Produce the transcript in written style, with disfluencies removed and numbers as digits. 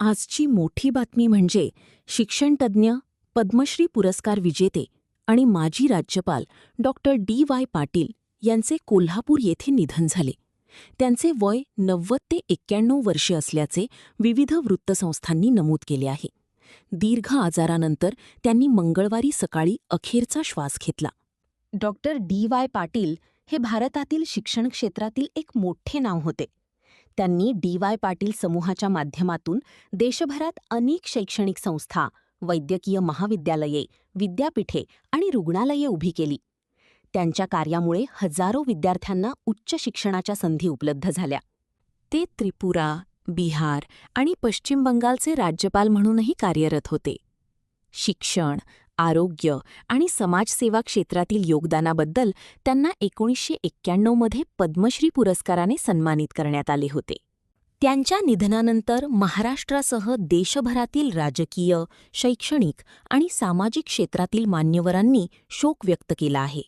आजची मोठी बातमी म्हणजे शिक्षणतज्ज्ञ, पद्मश्री पुरस्कार विजेते आणि माजी राज्यपाल डॉ. D.Y. पाटील यांचे कोल्हापूर येथे निधन झाले. त्यांचे वय 90 ते 91 वर्षे असल्याचे विविध वृत्तसंस्थांनी नमूद केले आहे. दीर्घ आजारानंतर त्यांनी मंगळवारी सकाळी अखेरचा श्वास घेतला. डॉ. D.Y. पाटील हे भारतातील शिक्षण क्षेत्रातील एक मोठे नाव होते. त्यांनी D.Y. पाटील समूहाच्या माध्यमातून देशभरात अनेक शैक्षणिक संस्था, वैद्यकीय महाविद्यालये, विद्यापीठे आणि रुग्णालये उभी केली. त्यांच्या कार्यामुळे हजारो विद्यार्थ्यांना उच्च शिक्षणाच्या संधी उपलब्ध झाल्या. ते त्रिपुरा, बिहार आणि पश्चिम बंगालचे राज्यपाल म्हणूनही कार्यरत होते. शिक्षण, आरोग्य आणि समाजसेवा क्षेत्रातील योगदानाबद्दल त्यांना 1991 मध्ये पद्मश्री पुरस्काराने सन्मानित करण्यात आले होते. त्यांच्या निधनानंतर महाराष्ट्रासह देशभरातील राजकीय, शैक्षणिक आणि सामाजिक क्षेत्रातील मान्यवरांनी शोक व्यक्त केला आहे.